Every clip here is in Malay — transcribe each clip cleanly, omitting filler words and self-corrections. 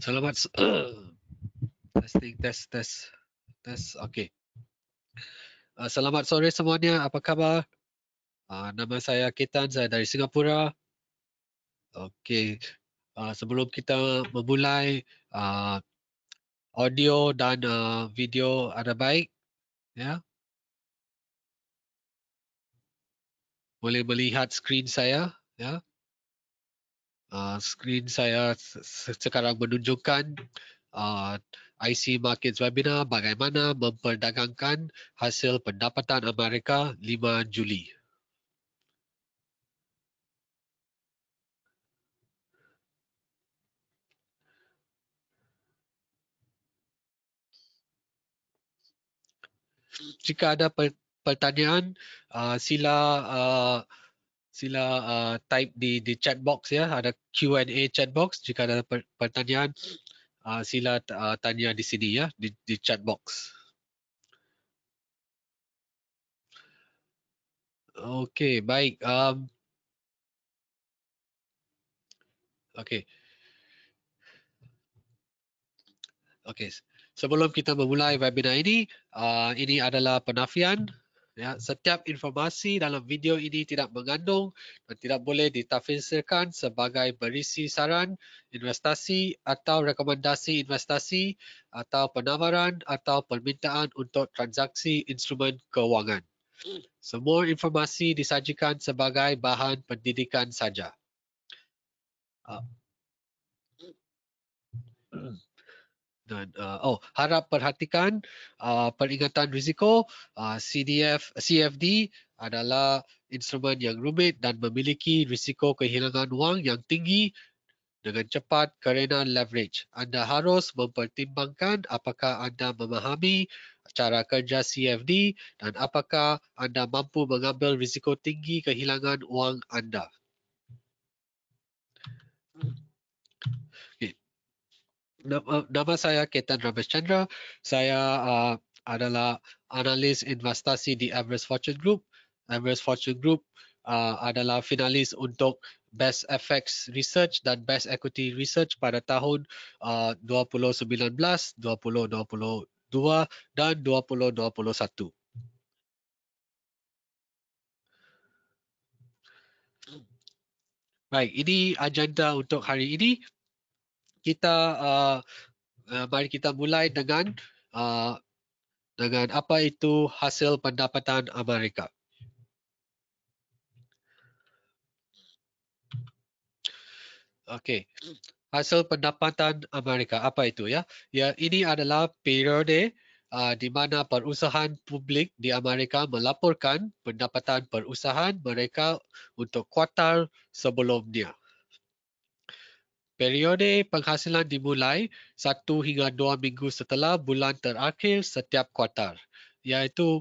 Selamat testing tes. Okey. Selamat sore semuanya. Apa khabar? Nama saya Ketan, saya dari Singapura. Okey. Sebelum kita memulai, audio dan video ada baik, ya. Boleh melihat skrin saya, ya. Skrin saya sekarang menunjukkan IC Markets Webinar bagaimana memperdagangkan hasil pendapatan Amerika 5 Juli. Jika ada pertanyaan, sila type di chat box, ya. Ada Q&A chat box. Jika ada pertanyaan, sila tanya di sini, ya, di chat box. Okey, baik. Okey. Okey. Sebelum kita memulai webinar ini adalah penafian. Ya, setiap informasi dalam video ini tidak mengandung dan tidak boleh ditafsirkan sebagai berisi saran investasi atau rekomendasi investasi atau penawaran atau permintaan untuk transaksi instrumen kewangan. Semua informasi disajikan sebagai bahan pendidikan saja. Dan harap perhatikan peringatan risiko. CFD adalah instrumen yang rumit dan memiliki risiko kehilangan wang yang tinggi dengan cepat kerana leverage. Anda harus mempertimbangkan apakah anda memahami cara kerja CFD dan apakah anda mampu mengambil risiko tinggi kehilangan wang anda. Okay. Nama saya Ketan Ramachandra. Saya adalah analis investasi di Everest Fortune Group. Everest Fortune Group adalah finalis untuk Best FX Research dan Best Equity Research pada tahun 2019, 2022 dan 2021. Baik, ini agenda untuk hari ini. Mari kita mulai dengan apa itu hasil pendapatan Amerika. Okey. Hasil pendapatan Amerika apa itu, ya? Ya, ini adalah periode di mana perusahaan publik di Amerika melaporkan pendapatan perusahaan mereka untuk kuartal sebelumnya. Periode penghasilan dimulai 1 hingga 2 minggu setelah bulan terakhir setiap kuartal, iaitu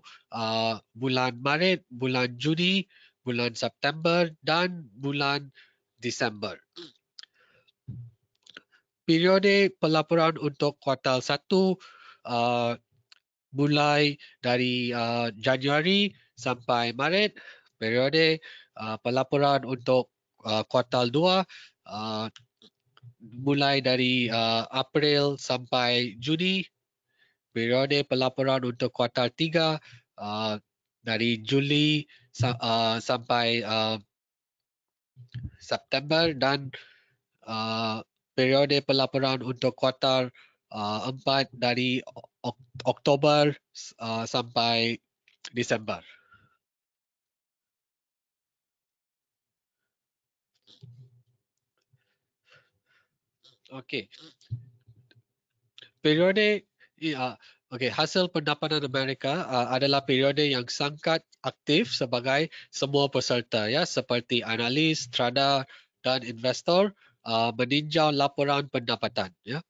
bulan Maret, bulan Juni, bulan September dan bulan Disember. Periode pelaporan untuk kuartal 1 mulai dari Januari sampai Maret. Periode pelaporan untuk kuartal 2 mulai dari April sampai Juni. Periode pelaporan untuk kuartal 3 dari Juli sampai September dan periode pelaporan untuk kuartal 4 dari Oktober sampai Disember. Okey. Periode hasil pendapatan Amerika adalah periode yang sangat aktif sebagai semua peserta, ya, seperti analis, trader dan investor meninjau laporan pendapatan, ya.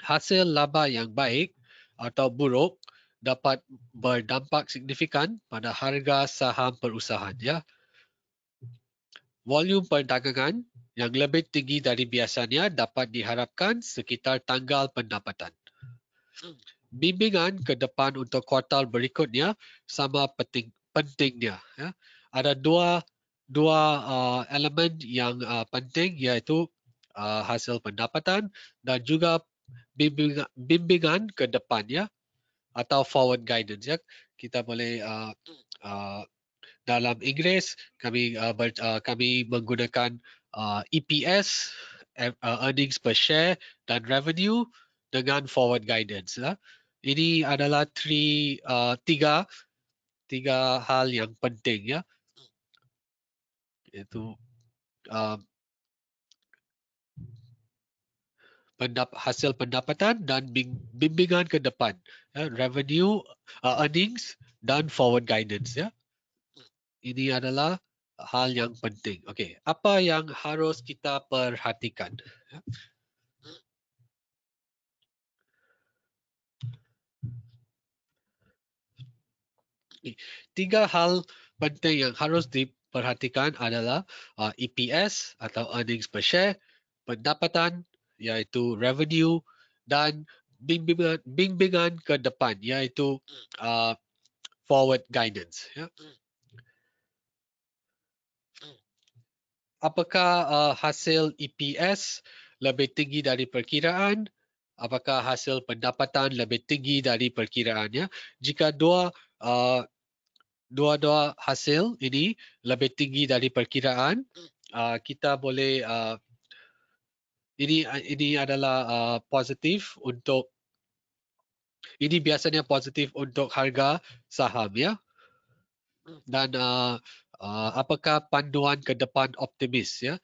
Hasil laba yang baik atau buruk dapat berdampak signifikan pada harga saham perusahaan, ya. Volume perdagangan yang lebih tinggi dari biasanya dapat diharapkan sekitar tanggal pendapatan. Bimbingan ke depan untuk kuartal berikutnya sama pentingnya. Ya. Ada dua elemen yang penting, iaitu hasil pendapatan dan juga bimbingan ke depan, ya, atau forward guidance. Ya. Kita boleh dalam Inggeris kami menggunakan EPS, earnings per share, dan revenue dengan forward guidance. Ya. Ini adalah tiga hal yang penting, ya, yaitu hasil pendapatan dan bimbingan ke depan, ya, revenue, earnings, dan forward guidance. Ya. Ini adalah hal yang penting. Okey, apa yang harus kita perhatikan? Ya. Tiga hal penting yang harus diperhatikan adalah EPS atau earnings per share, pendapatan iaitu revenue, dan bimbingan ke depan iaitu forward guidance. Ya. Apakah hasil EPS lebih tinggi dari perkiraan? Apakah hasil pendapatan lebih tinggi dari perkiraannya? Jika dua-dua hasil ini lebih tinggi dari perkiraan, kita boleh ini adalah positif untuk ini biasanya positif untuk harga saham, ya. Dan apakah panduan ke depan optimis, ya,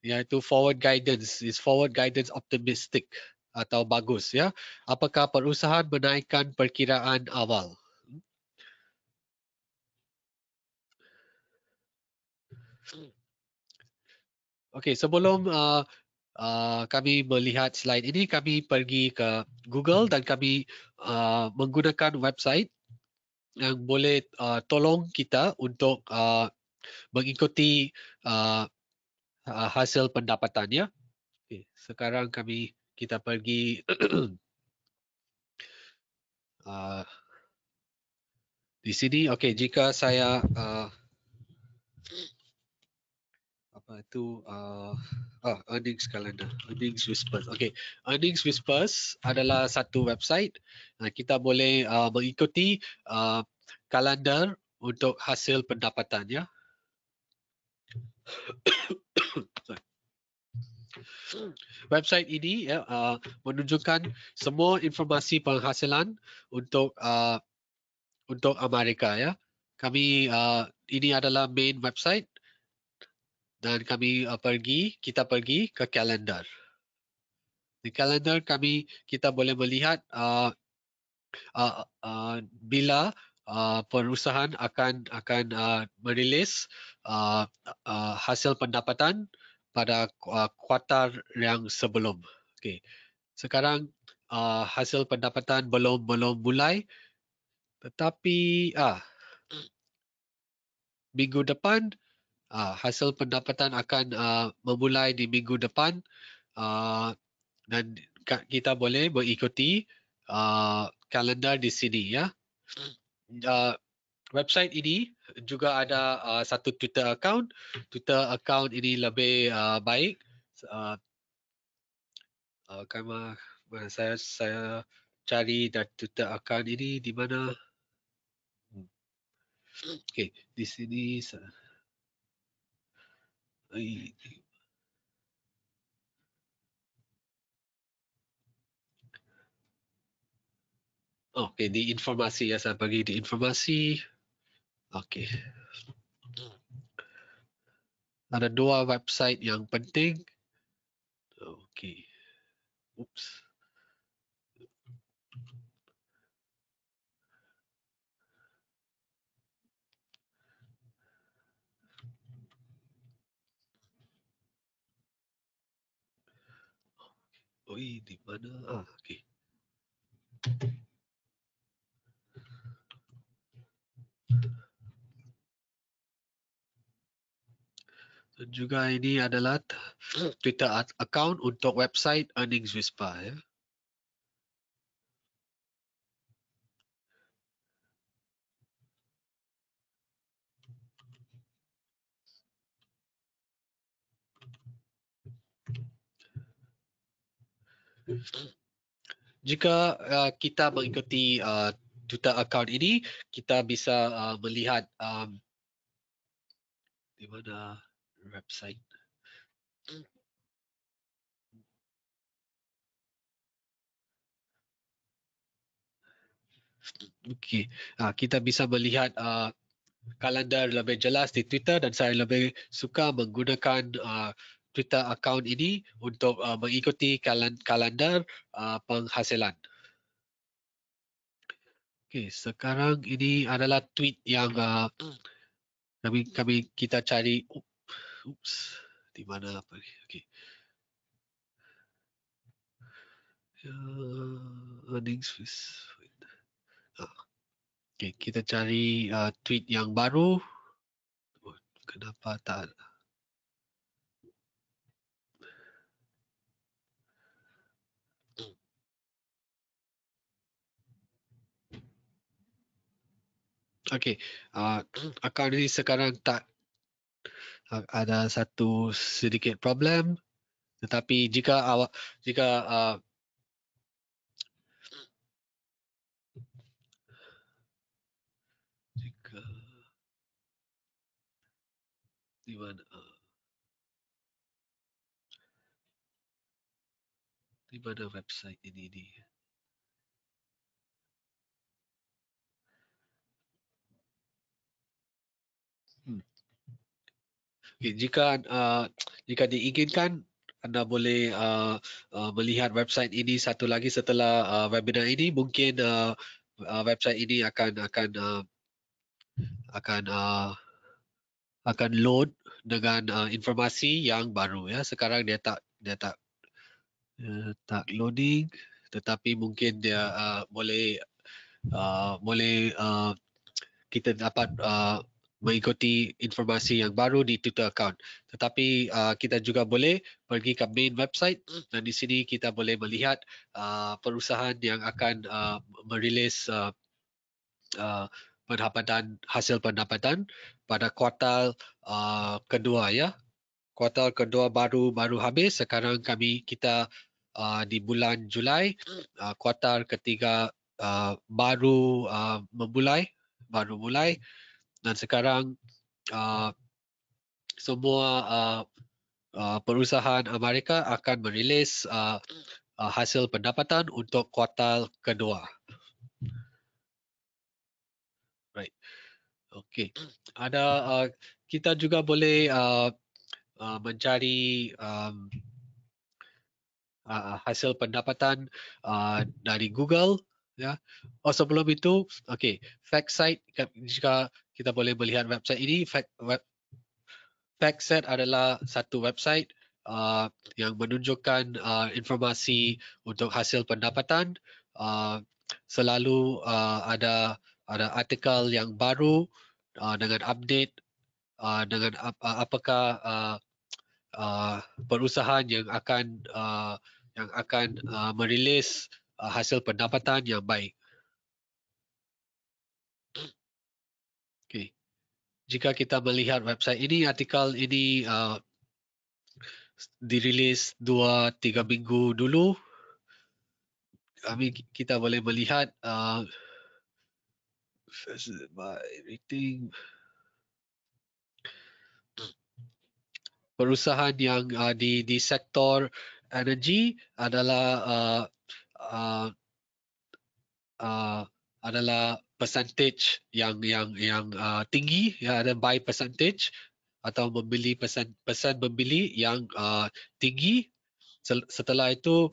iaitu forward guidance optimistic atau bagus, ya. Apakah perusahaan menaikkan perkiraan awal? Okey, sebelum kami melihat slide ini, kami pergi ke Google dan kami menggunakan website yang boleh tolong kita untuk mengikuti hasil pendapatannya. Okay, sekarang kita pergi di sini. Okey, jika saya apa itu earnings calendar, earnings whispers. Okey, earnings whispers adalah satu website. Kita boleh mengikuti kalender untuk hasil pendapatannya. Website ini, ya, menunjukkan semua informasi penghasilan untuk Amerika, ya. Ini adalah main website dan kita pergi ke kalender. Di kalender kita boleh melihat bila perusahaan akan merilis hasil pendapatan pada kuartal yang sebelum. Okay. Sekarang hasil pendapatan belum mulai, tetapi minggu depan hasil pendapatan akan memulai di minggu depan, dan kita boleh mengikuti kalender di sini, ya. Website ini juga ada satu Twitter account. Twitter account ini lebih baik. Saya cari dan Twitter account ini di mana? Okey, di sini. Okey, di informasi, ya, saya pergi di informasi. Okey. Ada dua website yang penting. Okey. Oops. Di mana? Okey. Dan juga ini adalah Twitter account untuk website Earnings Whisper ya. Jika kita mengikuti Twitter account ini, kita bisa melihat di mana website. Okey, kita bisa melihat kalender lebih jelas di Twitter dan saya lebih suka menggunakan Twitter account ini untuk mengikuti kalender penghasilan. Okey, sekarang ini adalah tweet yang kita cari. Oops, di mana apa ni? Okey. Earnings. Okey, kita cari tweet yang baru. Kenapa tak? Okey, akaun ini sekarang tak ada satu sedikit problem. Tetapi jika di mana website ini ni? Okay, jika diinginkan, anda boleh melihat website ini satu lagi setelah webinar ini. Mungkin website ini akan load dengan informasi yang baru ya. Sekarang dia tak loading, tetapi mungkin dia boleh kita dapat mengikuti informasi yang baru di Twitter account. Tetapi kita juga boleh pergi ke main website dan di sini kita boleh melihat perusahaan yang akan merilis hasil pendapatan pada kuartal kedua ya. Kuartal kedua baru habis. Sekarang kita di bulan Julai, kuartal ketiga baru mulai dan sekarang semua perusahaan Amerika akan merilis hasil pendapatan untuk kuartal kedua. Right. Okay. Kita juga boleh mencari hasil pendapatan dari Google ya. Sebelum itu, okay, FactSet, jika kita boleh melihat website ini, FactSet adalah satu website yang menunjukkan informasi untuk hasil pendapatan. Selalu ada artikel yang baru dengan update dengan apakah perusahaan yang akan merilis hasil pendapatan yang baik. Okay. Jika kita melihat website ini, artikel ini dirilis 2-3 minggu dulu. Kita boleh melihat rating perusahaan yang di sektor energi adalah percentage yang tinggi ya, ada buy percentage atau membeli persen membeli yang tinggi. Setelah itu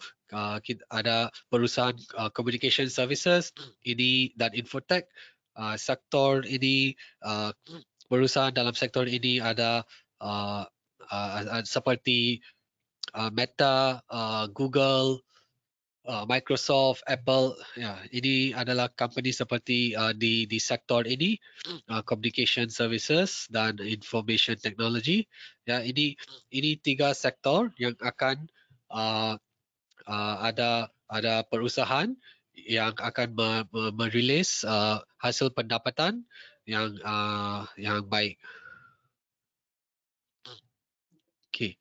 ada perusahaan communication services ini dan infotech. Sektor ini perusahaan dalam sektor ini ada seperti Meta, Google, Microsoft, Apple, ya, ini adalah company seperti di sektor ini, communication services dan information technology. Ya, ini tiga sektor yang akan ada perusahaan yang akan merilis hasil pendapatan yang baik. Okay.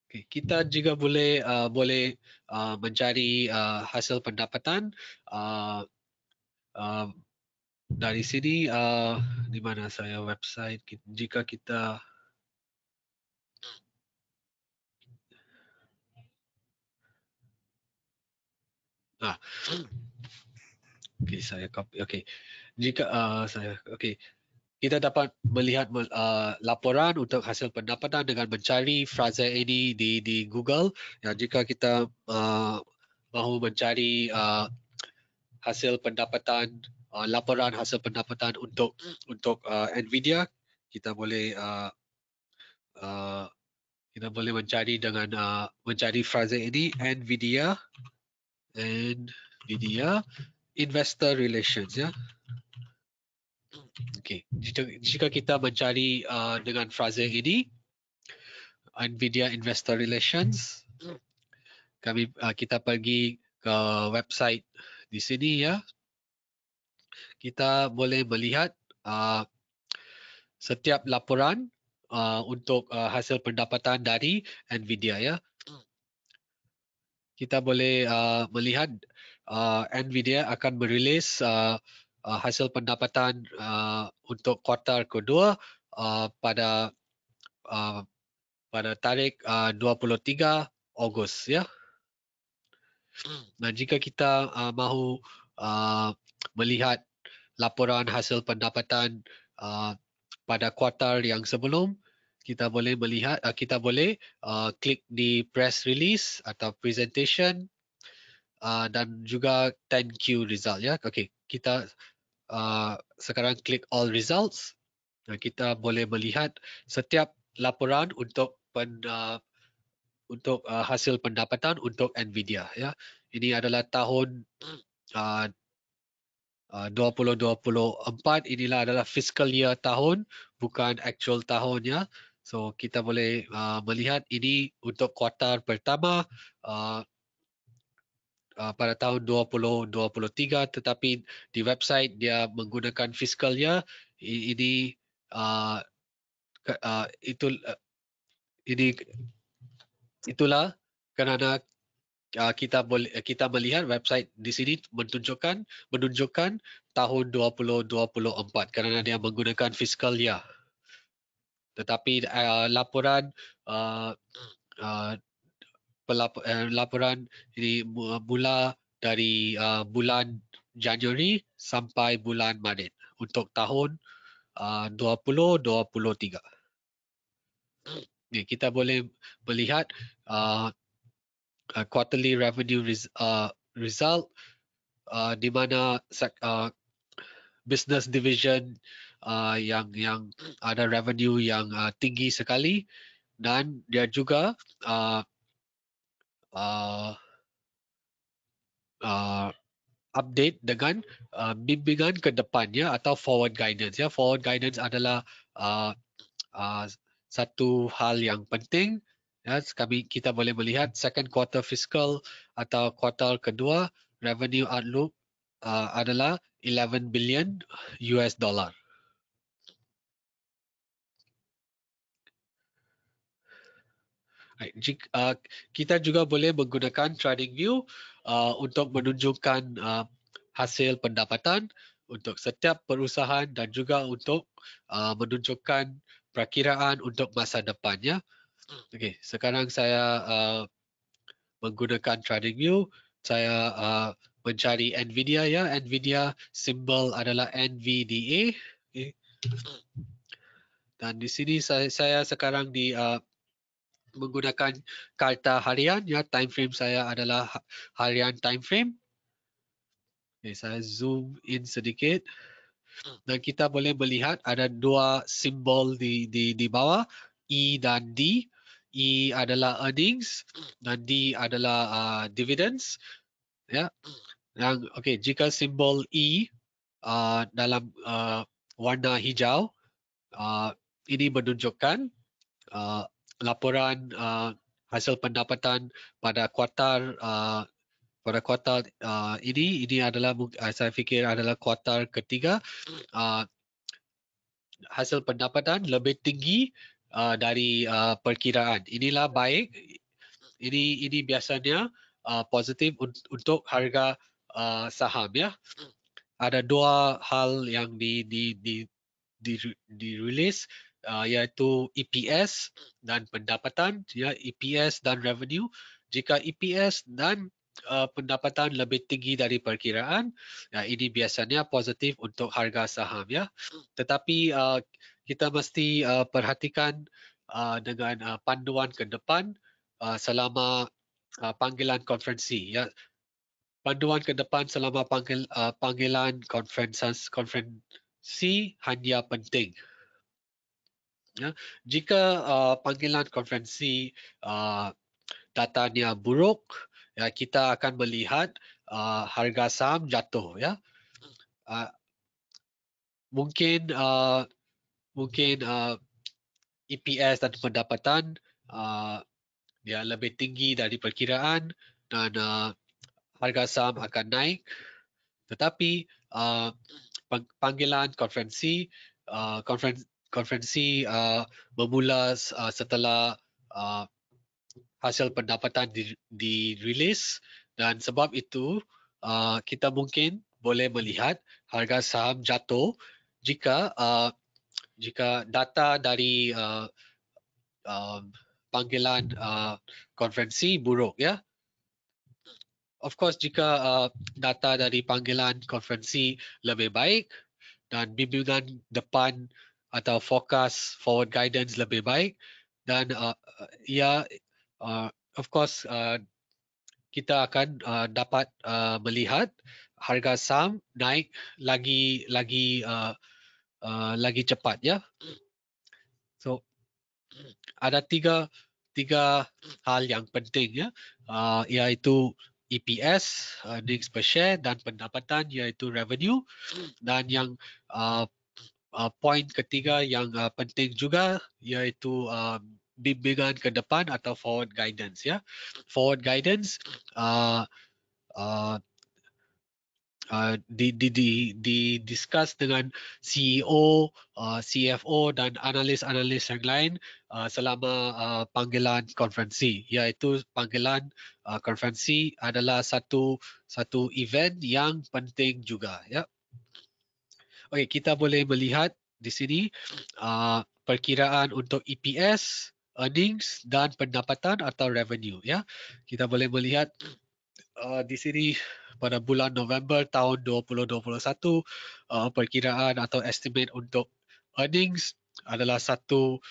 Okay. Kita juga boleh mencari hasil pendapatan dari sini. Di mana saya website jika kita okay, saya copy. Okay. Jika kita dapat melihat laporan untuk hasil pendapatan dengan mencari frasa ini di Google. Ya, jika kita mahu mencari hasil pendapatan, laporan hasil pendapatan untuk Nvidia, kita boleh mencari dengan mencari frasa ini Nvidia investor relations, ya. Okay. Jika kita mencari dengan frasa ini Nvidia investor relations, kita pergi ke website di sini, ya. Kita boleh melihat setiap laporan untuk hasil pendapatan dari Nvidia, ya. Kita boleh melihat Nvidia akan merilis hasil pendapatan untuk kuartal kedua pada tarikh 23 Ogos, ya. Nah, jika kita mahu melihat laporan hasil pendapatan pada kuartal yang sebelum, kita boleh melihat, kita boleh klik di press release atau presentation dan juga 10Q result, ya. Okey, kita sekarang klik all results. Kita boleh melihat setiap laporan untuk hasil pendapatan untuk Nvidia, ya. Ini adalah tahun 2024. Inilah adalah fiscal year tahun, bukan actual tahunnya. So kita boleh melihat ini untuk kuartal pertama pada tahun 2023, tetapi di website dia menggunakan fiscal year. Ini itulah kerana kita melihat website di sini menunjukkan tahun 2024 kerana dia menggunakan fiscal year. Tetapi laporan ini mula dari bulan Januari sampai bulan Maret untuk tahun 2023. Kita boleh melihat quarterly revenue result di mana business division yang ada revenue yang tinggi sekali, dan dia juga update dengan bimbingan ke depannya atau forward guidance, ya. Forward guidance adalah satu hal yang penting, ya. Kita boleh melihat second quarter fiscal atau kuartal kedua revenue outlook adalah 11 billion US dollar. Kita juga boleh menggunakan TradingView untuk menunjukkan hasil pendapatan untuk setiap perusahaan dan juga untuk menunjukkan perakiraan untuk masa depannya. Okey, sekarang saya menggunakan TradingView. Saya mencari Nvidia, ya. Nvidia simbol adalah NVDA. Okay. Dan di sini saya sekarang menggunakan karta harian, ya. Time frame saya adalah harian time frame. Okay, saya zoom in sedikit. Dan kita boleh melihat ada dua simbol di bawah, E dan D. E adalah earnings dan D adalah dividends. Ya, yang jika simbol E dalam warna hijau, ini menunjukkan laporan hasil pendapatan pada kuartal ini adalah saya fikir adalah kuartal ketiga. Hasil pendapatan lebih tinggi dari perkiraan. Inilah baik. Ini biasanya positif untuk harga saham, ya. Ada dua hal yang dirilis, yaitu EPS dan pendapatan, ya, EPS dan revenue. Jika EPS dan pendapatan lebih tinggi dari perkiraan, ya, ini biasanya positif untuk harga saham, ya. Tetapi kita mesti perhatikan dengan panduan ke depan selama panggilan konferensi, ya. Panduan ke depan selama panggilan konferensi hanya penting. Ya. Jika panggilan konferensi datanya buruk, ya, kita akan melihat harga saham jatuh, ya. Mungkin EPS dan pendapatan dia lebih tinggi dari perkiraan dan harga saham akan naik. Tetapi panggilan konferensi bermula setelah hasil pendapatan dirilis, dan sebab itu kita mungkin boleh melihat harga saham jatuh jika data dari panggilan konferensi buruk, ya. Of course, jika data dari panggilan konferensi lebih baik dan bimbingan depan atau forecast forward guidance lebih baik, dan of course kita akan dapat melihat harga saham naik lagi cepat, ya. So ada tiga hal yang penting, ya, yaitu EPS, earnings per share, dan pendapatan, yaitu revenue. Dan yang poin ketiga yang penting juga, yaitu bimbingan ke depan atau forward guidance, ya. Forward guidance discuss dengan CEO, CFO dan analis-analis yang lain selama panggilan konferensi, iaitu panggilan konferensi adalah satu event yang penting juga, ya. Okey, kita boleh melihat di sini perkiraan untuk EPS, earnings dan pendapatan atau revenue, ya. Kita boleh melihat di sini pada bulan November tahun 2021 perkiraan atau estimate untuk earnings adalah 1,107,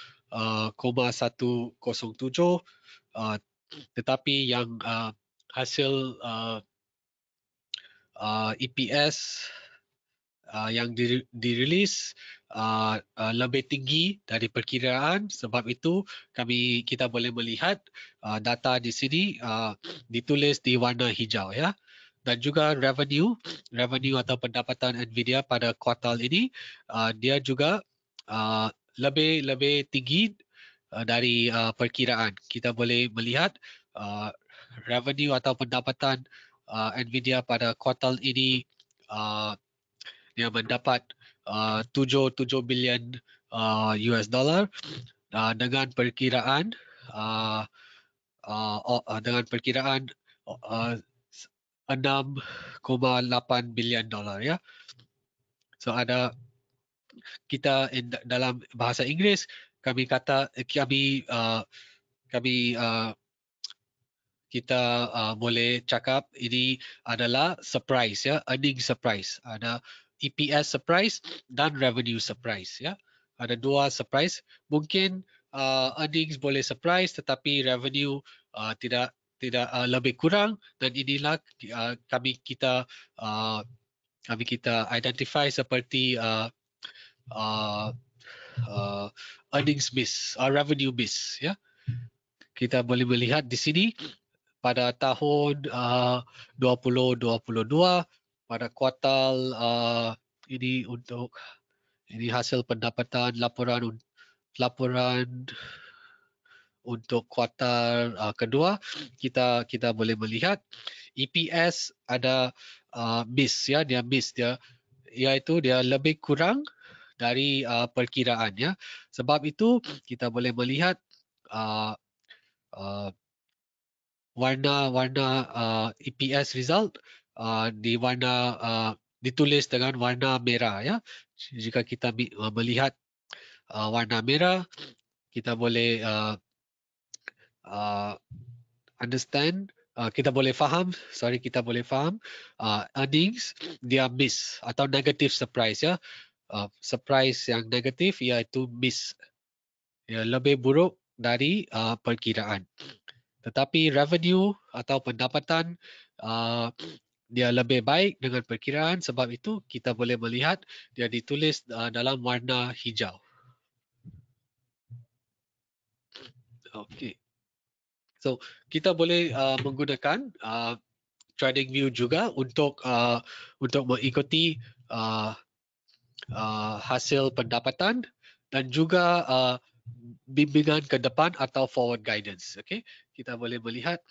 tetapi yang hasil EPS yang dirilis lebih tinggi dari perkiraan. Sebab itu kita boleh melihat data di sini ditulis di warna hijau, ya. Dan juga revenue atau pendapatan Nvidia pada kuartal ini dia juga lebih tinggi dari perkiraan. Kita boleh melihat revenue atau pendapatan Nvidia pada kuartal ini dia mendapat 7 bilion US dollar dengan perkiraan 6,8 bilion dolar, ya. So kita dalam bahasa Inggeris kita boleh cakap ini adalah surprise, ya, earning surprise. Ada EPS surprise dan revenue surprise, ya. Ada dua surprise. Mungkin earnings boleh surprise tetapi revenue tidak lebih kurang, dan inilah kita identify seperti earnings miss, revenue miss, ya. kita boleh melihat di sini pada tahun 2022 pada kuartal ini untuk ini hasil pendapatan laporan untuk kuartal kedua kita boleh melihat EPS ada miss ya, dia miss iaitu dia lebih kurang dari perkiraan ya. Sebab itu kita boleh melihat warna EPS result ditulis dengan warna merah ya. Jika kita melihat warna merah, kita boleh understand, kita boleh faham earnings dia miss atau negative surprise ya. Surprise yang negatif iaitu miss, ya, lebih buruk dari perkiraan. Tetapi revenue atau pendapatan dia lebih baik dengan perkiraan, sebab itu kita boleh melihat dia ditulis dalam warna hijau. Okay. So kita boleh menggunakan TradingView juga untuk mengikuti hasil pendapatan dan juga bimbingan ke depan atau forward guidance. Okay, kita boleh melihat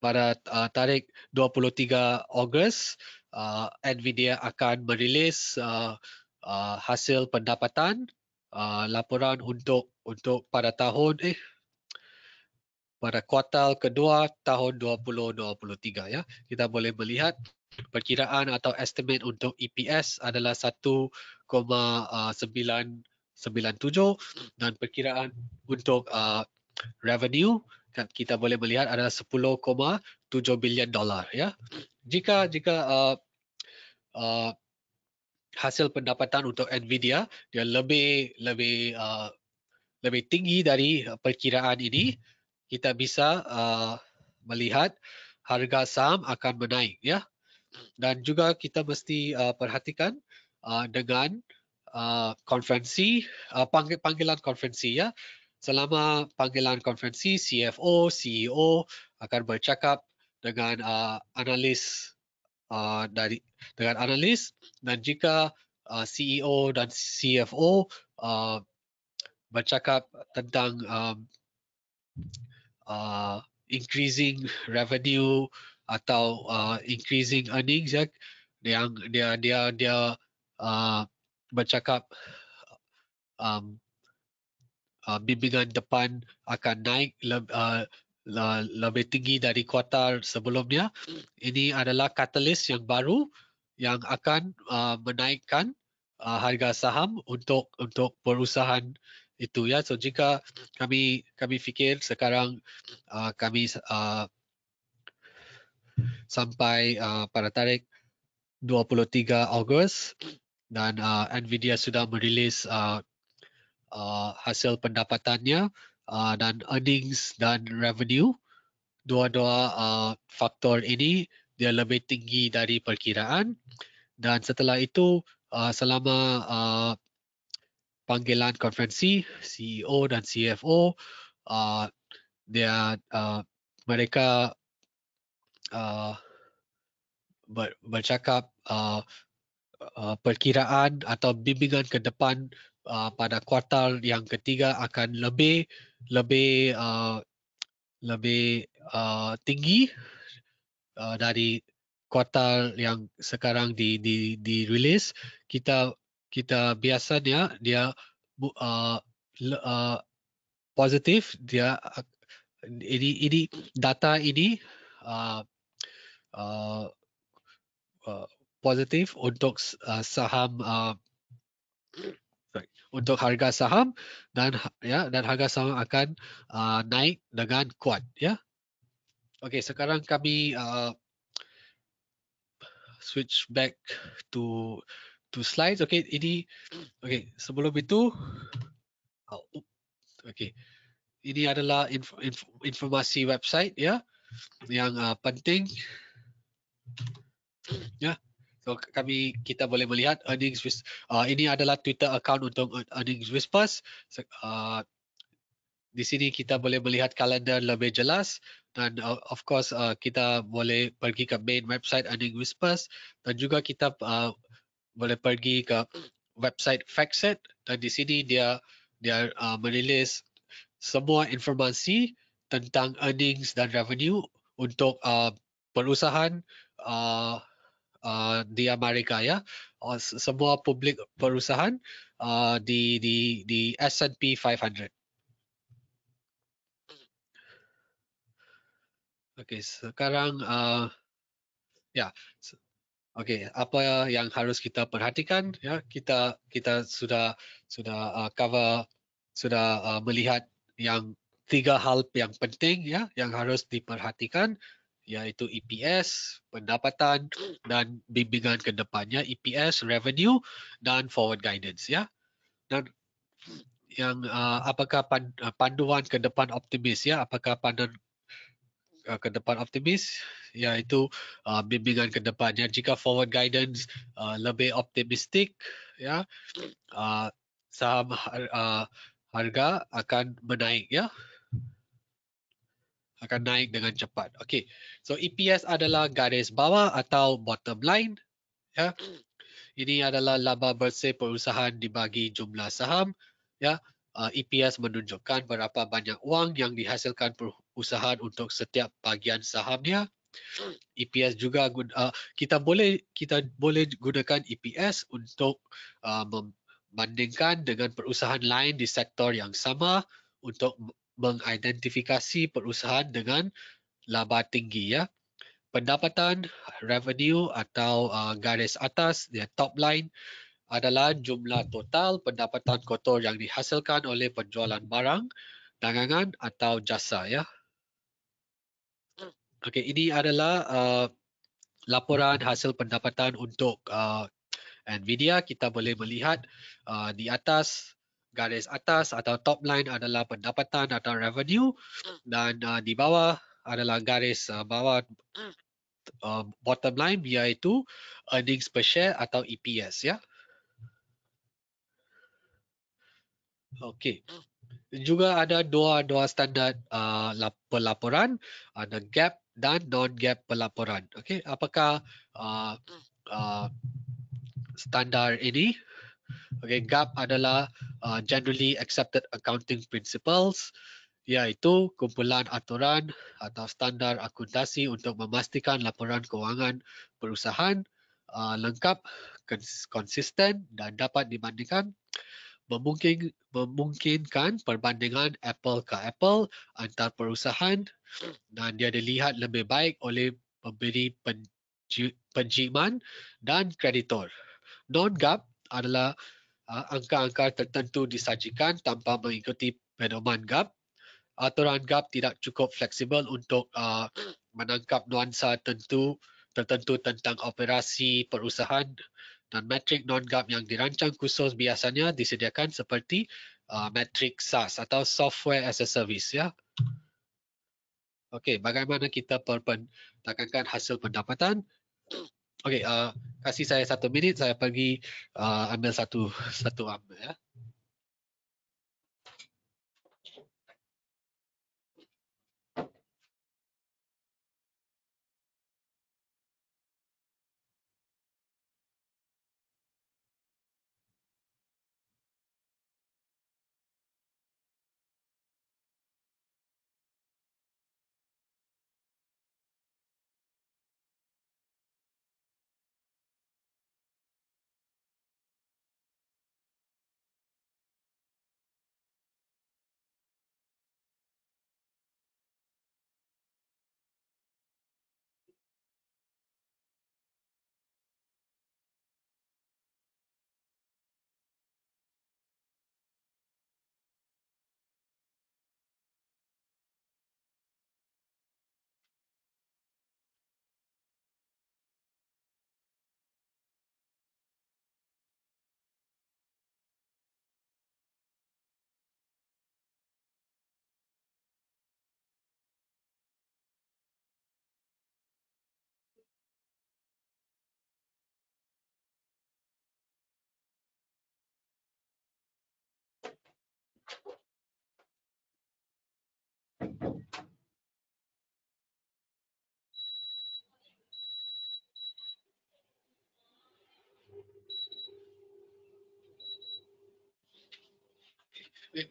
pada tarikh 23 Ogos Nvidia akan merilis hasil pendapatan laporan untuk pada kuartal kedua tahun 2023 ya. Kita boleh melihat perkiraan atau estimate untuk EPS adalah 1,997 dan perkiraan untuk revenue kita boleh melihat adalah 10,7 bilion dolar ya. Jika hasil pendapatan untuk Nvidia dia lebih tinggi dari perkiraan ini, kita bisa melihat harga saham akan menaik ya. Dan juga kita mesti perhatikan dengan konferensi panggilan konferensi ya. Selama panggilan konferensi, CFO, CEO akan bercakap dengan analis dan jika CEO dan CFO bercakap tentang increasing revenue atau increasing earnings ya, yang dia bercakap bimbingan depan akan naik lebih tinggi dari kuartal sebelumnya. Ini adalah katalis yang baru yang akan menaikkan harga saham untuk perusahaan itu ya. So jika kami fikir sekarang kami sampai pada tarikh 23 Ogos dan Nvidia sudah merilis hasil pendapatannya dan earnings dan revenue, dua-dua faktor ini dia lebih tinggi dari perkiraan. Dan setelah itu selama panggilan konferensi CEO dan CFO mereka bercakap perkiraan atau bimbingan ke depan pada kuartal yang ketiga akan lebih tinggi dari kuartal yang sekarang dirilis. Kita biasanya dia positif, dia ini data ini positif untuk saham untuk harga saham dan harga saham akan naik dengan kuat ya. Okey, sekarang kami switch back to slides. Okey, sebelum itu ini adalah informasi website ya yang penting ya. So kita boleh melihat ini adalah Twitter account untuk Earnings Whispers. Di sini kita boleh melihat kalender lebih jelas dan of course kita boleh pergi ke main website Earnings Whispers dan juga kita boleh pergi ke website Factset dan di sini dia merilis semua informasi tentang earnings dan revenue untuk perusahaan di Amerika ya. Semua publik perusahaan di S&P 500. Okey, sekarang ya. Okey, apa yang harus kita perhatikan ya? Kita sudah cover, sudah melihat yang 3 hal yang penting ya yang harus diperhatikan, yaitu EPS, pendapatan dan bimbingan ke depannya. EPS, revenue dan forward guidance ya. Dan yang apakah panduan ke depan optimis ya? Apakah panduan ke depan optimis, yaitu bimbingan ke depannya. Jika forward guidance lebih optimistik, ya saham harga akan menaik ya, akan naik dengan cepat. Okey, so EPS adalah garis bawah atau bottom line ya. Ini adalah laba bersih perusahaan dibagi jumlah saham ya. EPS menunjukkan berapa banyak wang yang dihasilkan perusahaan untuk setiap bagian sahamnya. EPS juga kita boleh gunakan EPS untuk membandingkan dengan perusahaan lain di sektor yang sama untuk mengidentifikasi perusahaan dengan laba tinggi ya. Pendapatan, revenue atau garis atas, top line adalah jumlah total pendapatan kotor yang dihasilkan oleh penjualan barang, dagangan atau jasa ya. Okey, ini adalah laporan hasil pendapatan untuk Nvidia. Kita boleh melihat di atas, garis atas atau top line adalah pendapatan atau revenue dan di bawah adalah garis bawah bottom line, iaitu earnings per share atau EPS ya. Okey. Juga ada dua standard pelaporan, ada GAAP dan non-GAAP pelaporan. Okey, apakah standar ini? Okay, GAAP adalah Generally Accepted Accounting Principles, iaitu kumpulan aturan atau standar akuntansi untuk memastikan laporan keuangan perusahaan lengkap, konsisten dan dapat dibandingkan, memungkinkan perbandingan apple ke apple antar perusahaan dan dia dilihat lebih baik oleh pemberi penjiman dan kreditor. Non-GAAP adalah angka-angka tertentu disajikan tanpa mengikuti pedoman GAAP. Aturan GAAP tidak cukup fleksibel untuk menangkap nuansa tertentu tentang operasi perusahaan dan metrik non-GAAP yang dirancang khusus biasanya disediakan seperti metrik SaaS atau Software as a Service ya. Okey, bagaimana kita tekankan hasil pendapatan? Okey, kasih saya 1 minit, saya pergi ambil satu ambil ya.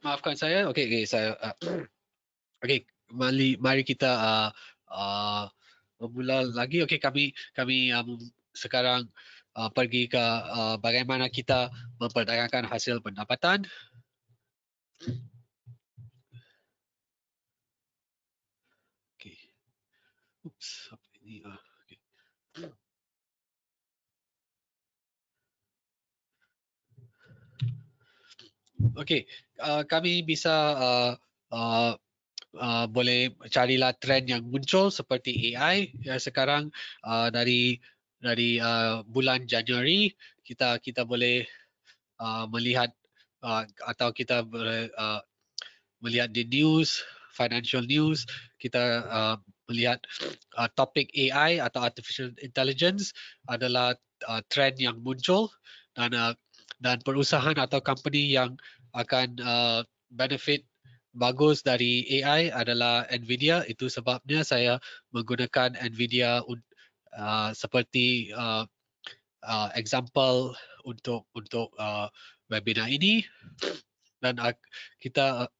Maafkan saya. Okey, saya okey, mari kita uh, bermula lagi. Okey, kami sekarang pergi ke bagaimana kita memperdagangkan hasil pendapatan. Okey. Oops, apa ini? Okey. Okey, kami bisa uh, boleh carilah trend yang muncul seperti AI ya sekarang dari bulan Januari kita boleh melihat atau kita boleh melihat di news, financial news, kita melihat topik AI atau artificial intelligence adalah trend yang muncul dan perusahaan atau company yang akan benefit bagus dari AI adalah Nvidia. Itu sebabnya saya menggunakan Nvidia seperti example untuk webinar ini dan kita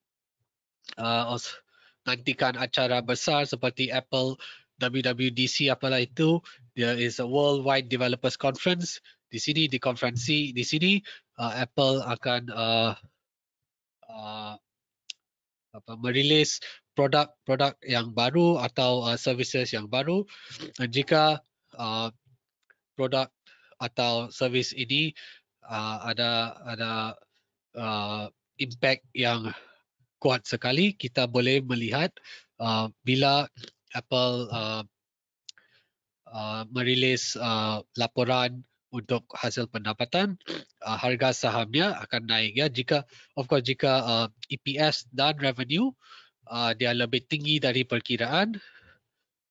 nantikan acara besar seperti Apple WWDC apalah itu. There is a Worldwide Developers Conference. Di sini di konferensi di sini Apple akan merilis produk-produk yang baru atau services yang baru. Dan jika produk atau servis ini ada impact yang kuat sekali, kita boleh melihat bila Apple merilis laporan untuk hasil pendapatan, harga sahamnya akan naik ya. Jika EPS dan revenue dia lebih tinggi dari perkiraan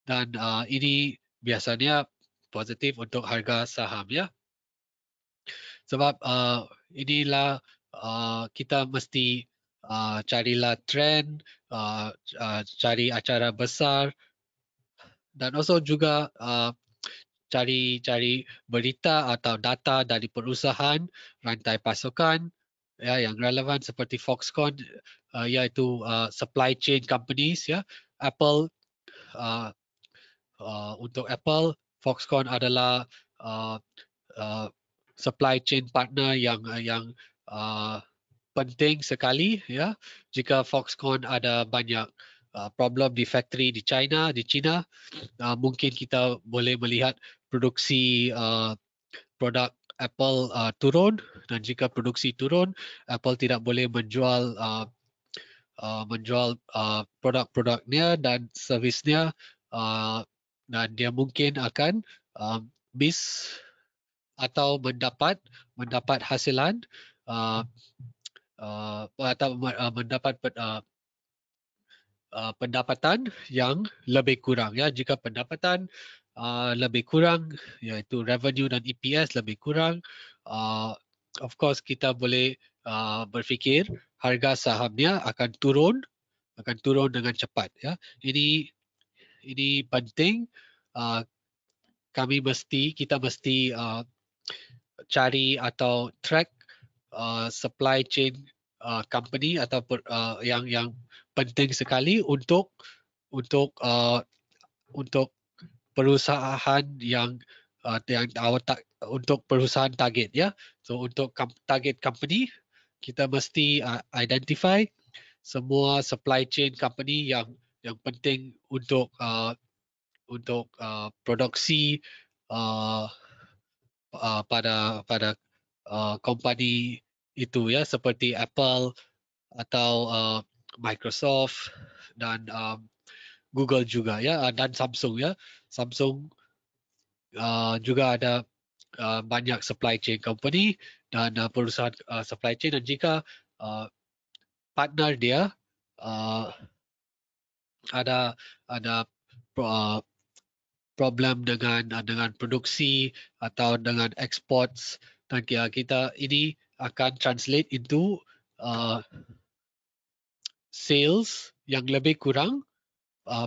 dan ini biasanya positif untuk harga saham ya. Sebab inilah kita mesti carilah trend, cari acara besar dan also juga cari berita atau data dari perusahaan rantai pasokan ya yang relevan seperti Foxconn iaitu supply chain companies ya. Apple untuk Apple, Foxconn adalah supply chain partner yang penting sekali ya. Jika Foxconn ada banyak problem di factory di China, mungkin kita boleh melihat produksi produk Apple turun dan jika produksi turun, Apple tidak boleh menjual produk-produknya dan servisnya dan dia mungkin akan miss atau mendapat hasilan atau mendapat pendapatan yang lebih kurang ya. Jika pendapatan lebih kurang iaitu revenue dan EPS lebih kurang, of course kita boleh berfikir harga sahamnya akan turun dengan cepat ya. Ini penting. Kita mesti cari atau track supply chain company atau yang penting sekali untuk perusahaan yang untuk perusahaan target ya. So untuk target company kita mesti identify semua supply chain company yang penting untuk produksi pada company itu ya seperti Apple atau Microsoft dan Google juga ya dan Samsung ya. Samsung juga ada banyak supply chain company dan perusahaan supply chain dan jika partner dia ada problem dengan produksi atau dengan exports dan kita ini akan translate into sales yang lebih kurang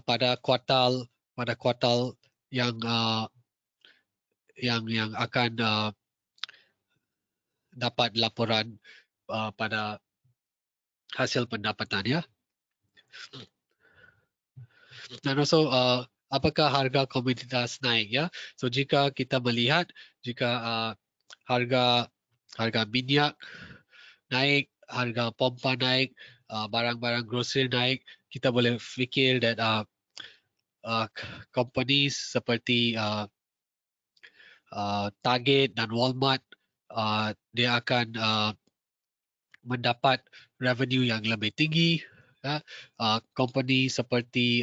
pada kuartal yang yang akan dapat laporan pada hasil pendapatan ya. Dan also apakah harga komoditas naik ya? So jika kita melihat jika harga minyak naik, harga pompa naik, barang-barang grocery naik, kita boleh fikir that companies seperti Target dan Walmart dia akan mendapat revenue yang lebih tinggi. Ya. Company seperti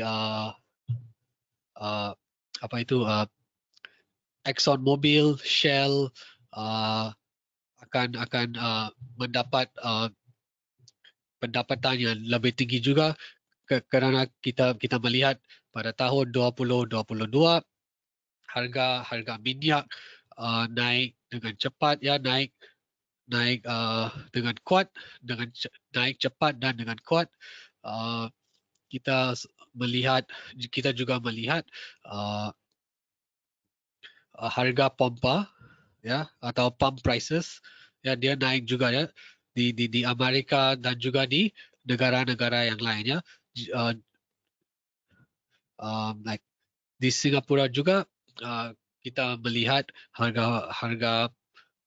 apa itu Exxon Mobil, Shell akan mendapat pendapatan yang lebih tinggi juga kerana kita melihat pada tahun 2022 harga minyak naik dengan cepat ya, naik dengan kuat, naik cepat dan dengan kuat. Kita juga melihat harga pompa ya, atau pump prices ya, dia naik juga ya di Amerika dan juga di negara-negara yang lain ya. Like di Singapura juga kita melihat harga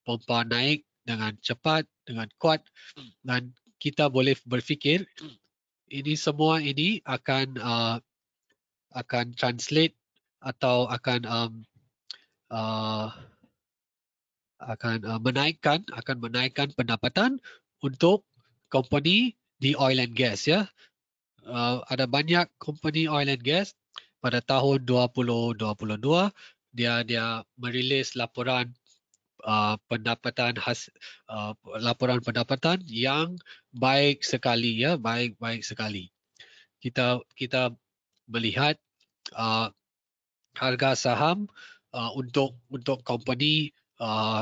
pompa naik dengan cepat, dengan kuat, dan kita boleh berfikir ini semua ini akan translate atau akan menaikkan pendapatan untuk company di oil and gas ya. Ada banyak company oil and gas pada tahun 2022 dia merilis laporan laporan pendapatan yang baik sekali ya, baik sekali. Kita melihat harga saham untuk company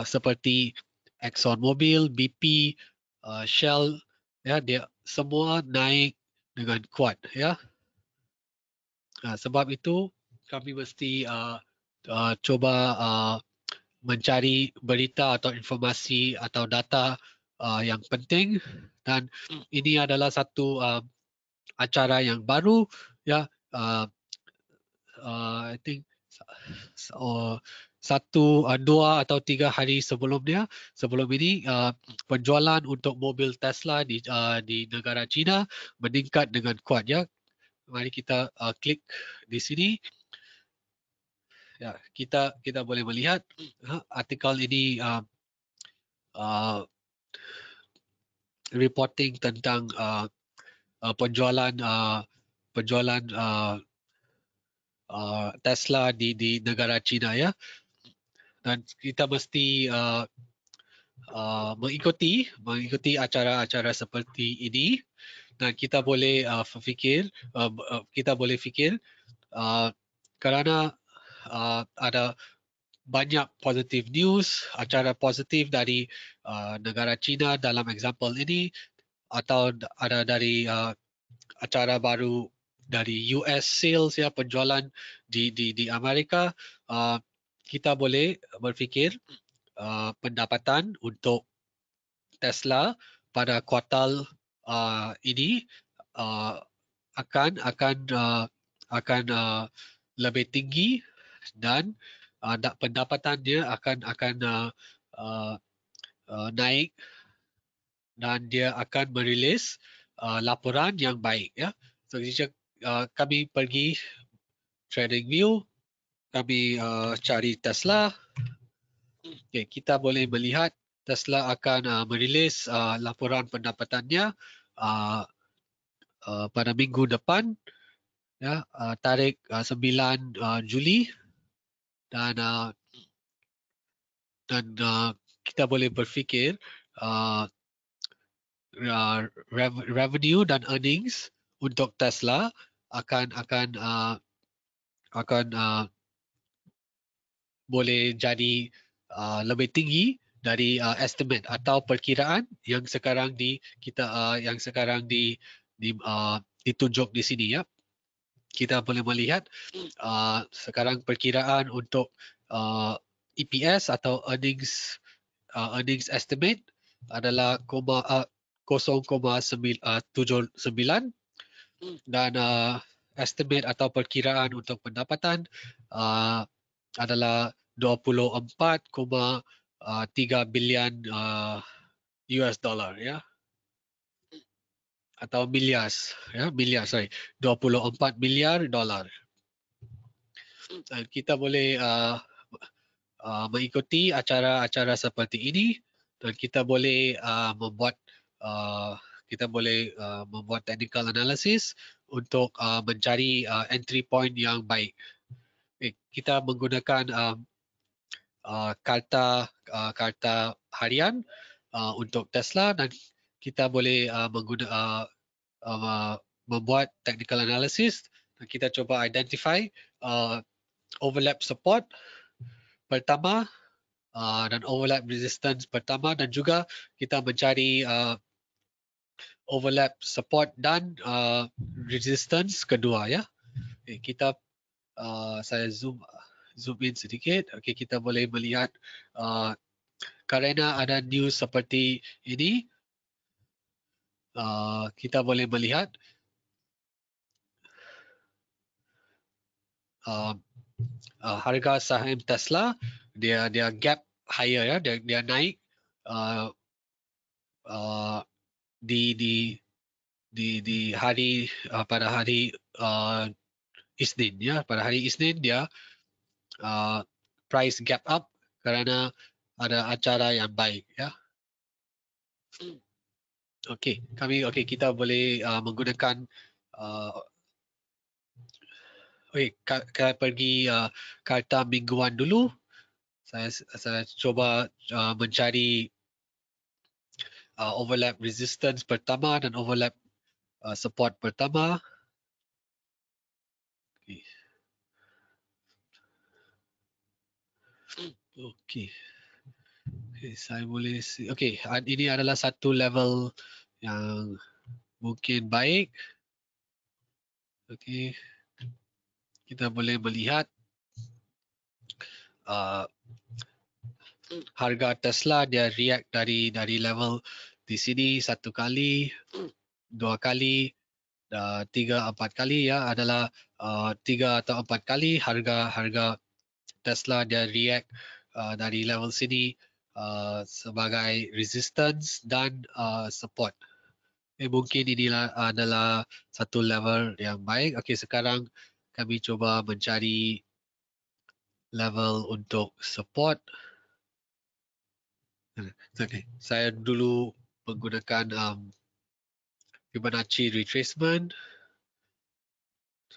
seperti Exxon Mobil, BP, Shell ya, dia semua naik dengan kuat ya. Sebab itu kami mesti coba mencari berita atau informasi atau data yang penting, dan ini adalah satu acara yang baru ya. I think 2 atau 3 hari sebelum ini penjualan untuk mobil Tesla di negara China meningkat dengan kuat ya. Mari kita klik di sini. Ya, kita boleh melihat artikel ini reporting tentang penjualan Tesla di negara China ya. Dan kita mesti mengikuti acara-acara seperti ini, dan kita boleh fikir kerana ada banyak positive news, acara positif dari negara China dalam example ini, atau ada dari acara baru dari US sales ya, penjualan di Amerika. Kita boleh berfikir pendapatan untuk Tesla pada kuartal ini akan lebih tinggi, dan pendapatan dia akan naik, dan dia akan merilis laporan yang baik ya. So kami pergi TradingView, kami cari Tesla. Okay, kita boleh melihat Tesla akan merilis laporan pendapatannya pada minggu depan ya, tarikh 9 Juli, dan kita boleh berfikir revenue dan earnings untuk Tesla akan boleh jadi lebih tinggi dari estimate atau perkiraan yang sekarang ditunjuk di sini ya. Kita boleh melihat sekarang perkiraan untuk EPS atau earnings estimate adalah 0,79 dan estimate atau perkiraan untuk pendapatan adalah 24,3 bilion US dollar ya, atau miliar 24 miliar dolar. Dan kita boleh mengikuti acara-acara seperti ini dan kita boleh membuat technical analysis untuk mencari entry point yang baik. Kita menggunakan karta harian untuk Tesla dan kita boleh membuat technical analysis dan kita coba identify overlap support pertama dan overlap resistance pertama dan juga kita mencari overlap support dan resistance kedua ya. Kita saya zoom in sedikit. Okey, kita boleh melihat kerana ada news seperti ini, kita boleh melihat harga saham Tesla dia gap higher ya, dia naik di hari pada hari Isnin ya. Pada hari Isnin dia price gap up kerana ada acara yang baik ya. Okey, kita boleh menggunakan kita pergi karta mingguan dulu. Saya coba mencari overlap resistance pertama dan overlap support pertama. Okey. Saya boleh ini adalah satu level yang mungkin baik. Okey. Kita boleh melihat harga Tesla dia react dari level di sini satu kali, dua kali, tiga, empat kali ya, adalah 3 atau 4 kali harga Tesla dia react dari level sini sebagai resistance dan support. Mungkin inilah adalah satu level yang baik. Okey, sekarang kami coba mencari level untuk support. Okay. Saya dulu menggunakan Fibonacci retracement.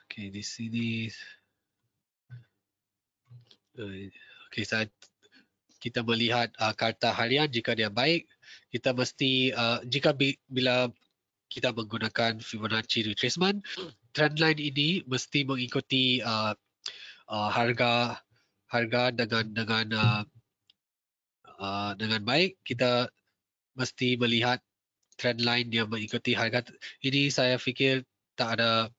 Okey, di sini. Okey, kita melihat karta harian jika dia baik, kita mesti bila kita menggunakan Fibonacci retracement, trendline ini mesti mengikuti harga dengan baik. Kita mesti melihat trendline yang mengikuti harga ini. Saya fikir tidak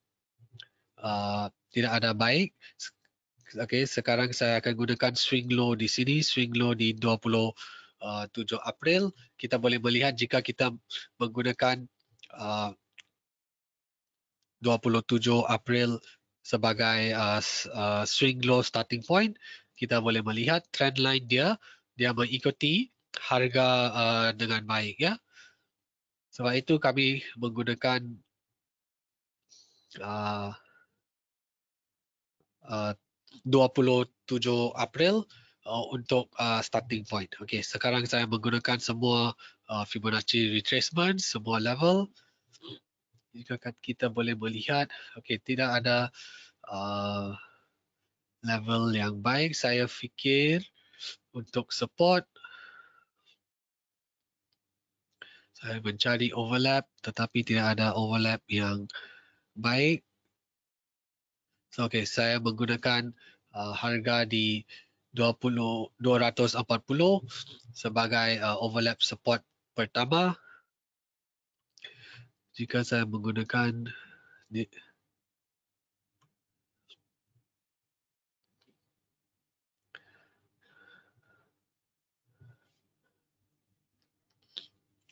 ada baik. Okey, sekarang saya akan gunakan swing low di sini, swing low di 27 April. Kita boleh melihat jika kita menggunakan 27 April sebagai swing low starting point, kita boleh melihat trendline dia mengikuti harga dengan baik ya. Sebab itu kami menggunakan 27 April untuk starting point. Okey, sekarang saya menggunakan semua Fibonacci retracement, semua level. Jika kita boleh melihat, okey, tidak ada level yang baik. Saya fikir untuk support, saya mencari overlap tetapi tidak ada overlap yang baik. So, okey, saya menggunakan harga di 240 sebagai overlap support pertama. jika saya menggunakan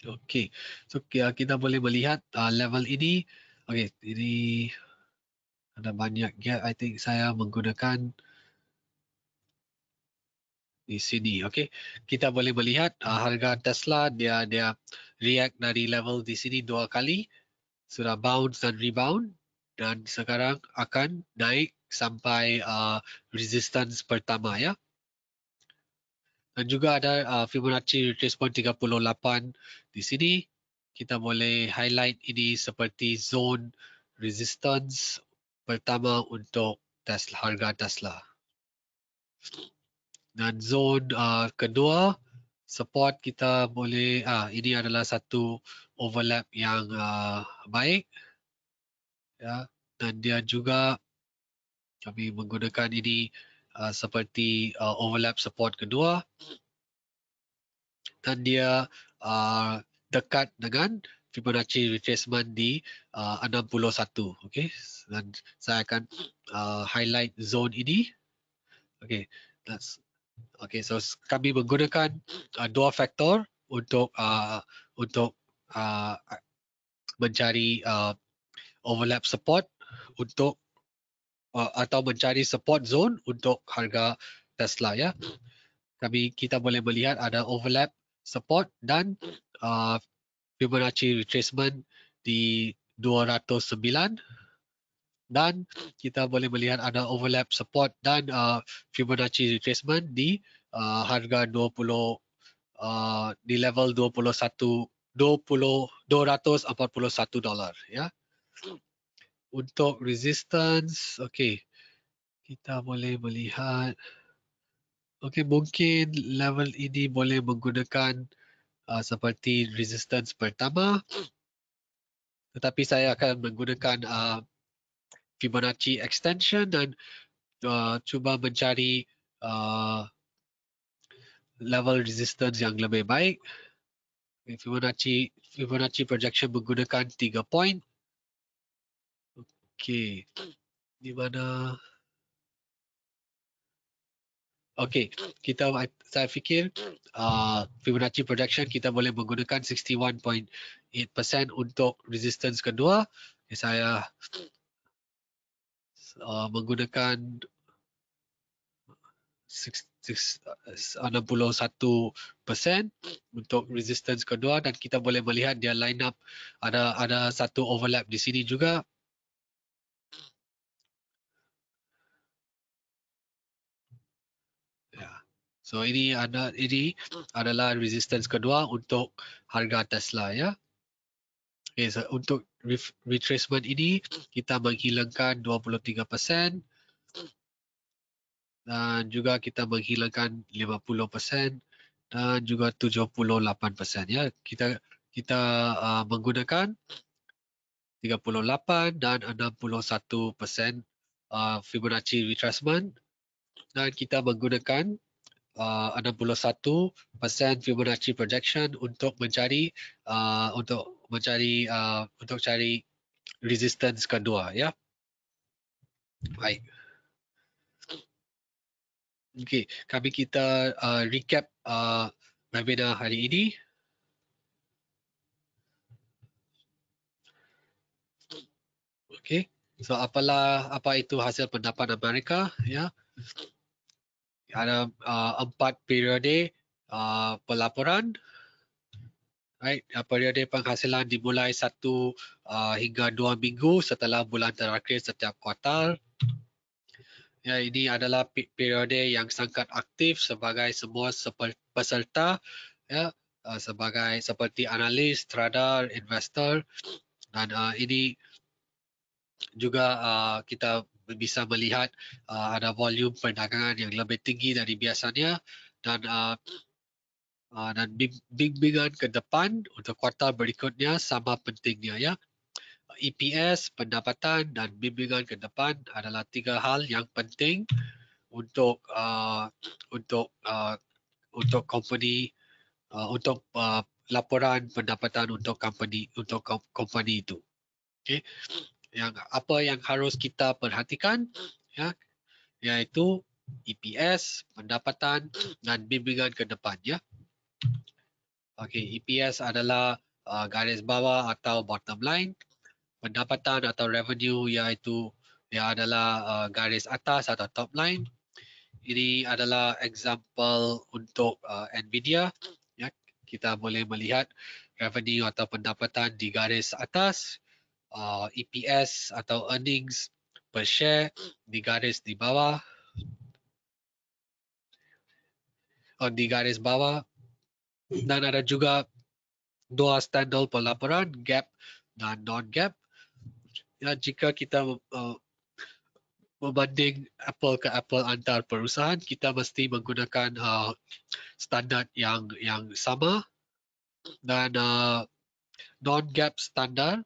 Okey, so kita boleh melihat level ini. Okey, ini ada banyak gap. I think saya menggunakan di sini. Okey, kita boleh melihat harga Tesla dia react dari level di sini 2 kali, sudah bounce dan rebound, dan sekarang akan naik sampai resistance pertama ya. Dan juga ada Fibonacci retracement 38 di sini. Kita boleh highlight ini seperti zone resistance pertama untuk Tesla, harga Tesla. Dan zone kedua support kita boleh ini adalah satu overlap yang baik ya, dan dia juga kami menggunakan ini seperti overlap support kedua. Dan dia dekat dengan Fibonacci retracement di 61. Okay, dan saya akan highlight zone ini. Okay, so kami menggunakan dua faktor untuk mencari overlap support untuk atau mencari support zone untuk harga Tesla ya. Kita boleh melihat ada overlap support dan Fibonacci retracement di 209, dan kita boleh melihat ada overlap support dan Fibonacci retracement di harga 20 di level 241 dolar ya. Untuk resistance, okey, kita boleh melihat mungkin level ini boleh menggunakan seperti resistance pertama, tetapi saya akan menggunakan Fibonacci extension dan cuba mencari level resistance yang lebih baik. Fibonacci projection menggunakan 3 point. Okey, di mana? Okey, saya fikir Fibonacci projection kita boleh menggunakan 61.8% untuk resistance kedua. Saya menggunakan 61% untuk resistance kedua, dan kita boleh melihat dia line up ada satu overlap di sini juga. Ya. So ini adalah resistance kedua untuk harga Tesla ya. Okay, so untuk retracement ini kita menghilangkan 23%. Dan juga kita menghilangkan 50% dan juga 78% ya. Kita menggunakan 38 dan 61% Fibonacci retracement, dan kita menggunakan 61% Fibonacci projection untuk mencari cari resistance kedua ya. Baik. Okey, kita recap webinar hari ini. Okey, so apa itu hasil pendapat Amerika ya? Ada 4 periode pelaporan. Right, periode penghasilan dimulai 1 hingga 2 minggu setelah bulan terakhir setiap kuartal. Ya, ini adalah periode yang sangat aktif sebagai semua peserta ya, seperti analis, trader, investor, dan ini juga kita bisa melihat ada volume perdagangan yang lebih tinggi dari biasanya, dan bimbingan ke depan untuk kuartal berikutnya sama pentingnya ya. EPS, pendapatan, dan bimbingan ke depan adalah 3 hal yang penting untuk company, untuk laporan pendapatan untuk company itu. Okay. Apa yang harus kita perhatikan, ya, yaitu EPS, pendapatan dan bimbingan ke depan, ya. Okay, EPS adalah garis bawah atau bottom line. Pendapatan atau revenue iaitu adalah garis atas atau top line. Ini adalah example untuk Nvidia. Ya, kita boleh melihat revenue atau pendapatan di garis atas, EPS atau earnings per share di garis di bawah, di garis bawah, dan ada juga dua standard pelaporan, GAAP dan non-GAAP. Ya, jika kita membanding apple ke apple antar perusahaan, kita mesti menggunakan standard yang sama, dan non-GAAP standard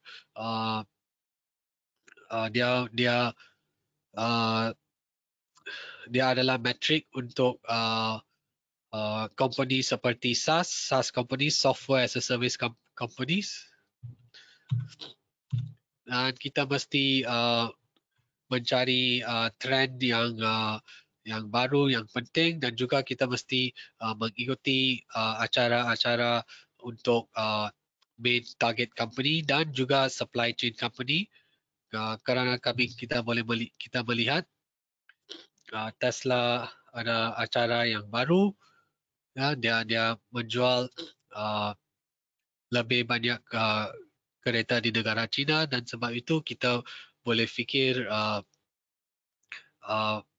dia adalah metrik untuk company seperti SaaS companies, software as a service companies, dan kita mesti mencari trend yang baru, yang penting, dan juga kita mesti mengikuti acara-acara untuk main target company dan juga supply chain company, kerana kita melihat Tesla ada acara yang baru, ya, dia menjual lebih banyak kereta di negara China, dan sebab itu kita boleh fikir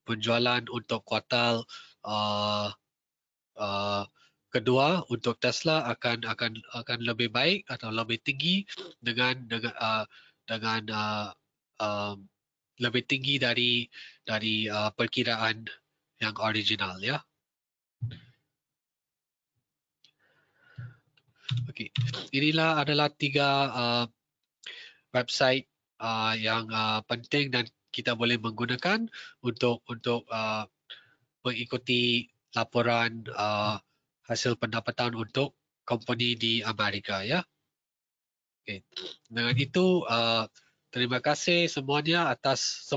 penjualan untuk kuartal kedua untuk Tesla akan lebih baik atau lebih tinggi dengan lebih tinggi dari perkiraan yang original, ya. Okay. Inilah adalah 3 website yang penting dan kita boleh menggunakan untuk mengikuti laporan hasil pendapatan untuk company di Amerika, ya. Okay. Dengan itu terima kasih semuanya atas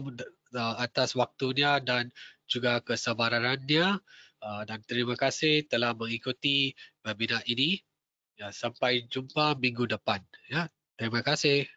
waktunya dan juga kesabarannya, dan terima kasih telah mengikuti webinar ini. Ya, sampai jumpa minggu depan. Ya, terima kasih.